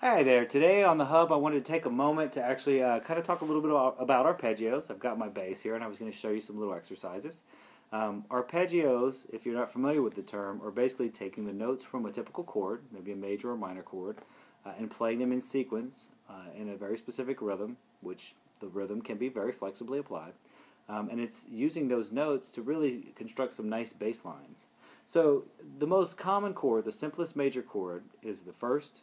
Hi there. Today on the Hub, I wanted to take a moment to actually kind of talk a little bit about arpeggios. I've got my bass here, and I was going to show you some little exercises. Arpeggios, if you're not familiar with the term, are basically taking the notes from a typical chord, maybe a major or minor chord, and playing them in sequence in a very specific rhythm, which the rhythm can be very flexibly applied. And it's using those notes to really construct some nice bass lines. So the most common chord, the simplest major chord, is the first,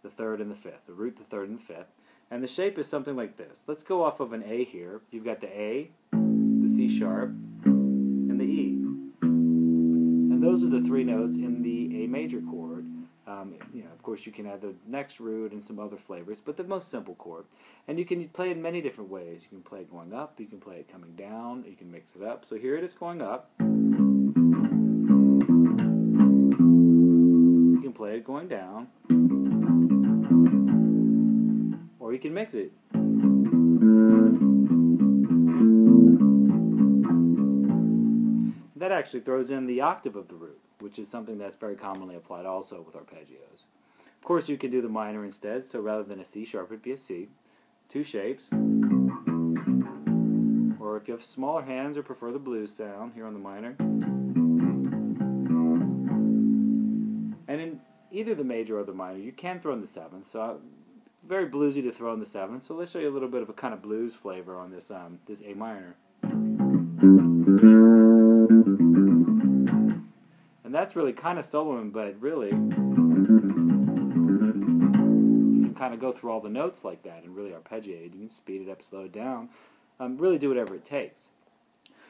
the third, and the fifth. The root, the third, and the fifth. And the shape is something like this. Let's go off of an A here. You've got the A, the C sharp, and the E. And those are the three notes in the A major chord. Of course, you can add the next root and some other flavors, but the most simple chord. And you can play it in many different ways. You can play it going up, you can play it coming down, you can mix it up. So here it is going up. You can play it going down. Or you can mix it. That actually throws in the octave of the root, which is something that's very commonly applied also with arpeggios. Of course, you can do the minor instead, so rather than a C sharp, it'd be a C. Two shapes. Or if you have smaller hands or prefer the blues sound, here on the minor. And in either the major or the minor, you can throw in the seventh, so very bluesy to throw in the seventh. So let's show you a little bit of a kind of blues flavor on this this A minor. And that's really kind of soloing, but really you can kind of go through all the notes like that and really arpeggiate. You can speed it up, slow it down, really do whatever it takes.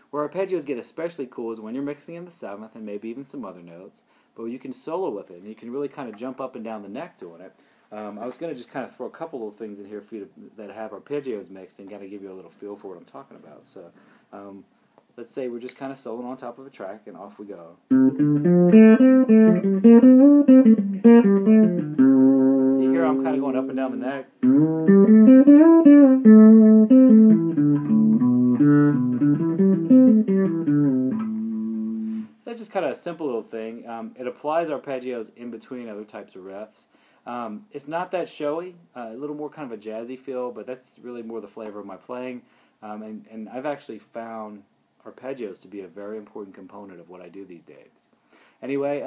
Where arpeggios get especially cool is when you're mixing in the seventh and maybe even some other notes, but you can solo with it and you can really kind of jump up and down the neck doing it. I was going to just kind of throw a couple little things in here for you that have arpeggios mixed and kind of give you a little feel for what I'm talking about. So let's say we're just kind of soloing on top of a track and off we go. You hear I'm kind of going up and down the neck. That's just kind of a simple little thing. It applies arpeggios in between other types of riffs. It's not that showy, a little more kind of a jazzy feel, but that's really more the flavor of my playing. And I've actually found arpeggios to be a very important component of what I do these days. Anyway,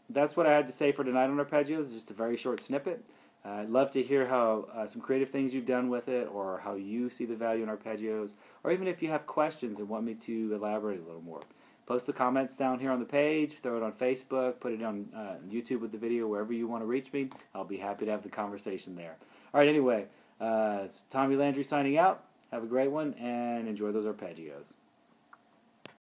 that's what I had to say for tonight on arpeggios, just a very short snippet. I'd love to hear how some creative things you've done with it, or how you see the value in arpeggios, or even if you have questions and want me to elaborate a little more. Post the comments down here on the page, throw it on Facebook, put it on YouTube with the video, wherever you want to reach me. I'll be happy to have the conversation there. All right, anyway, Tommy Landry signing out. Have a great one, and enjoy those arpeggios.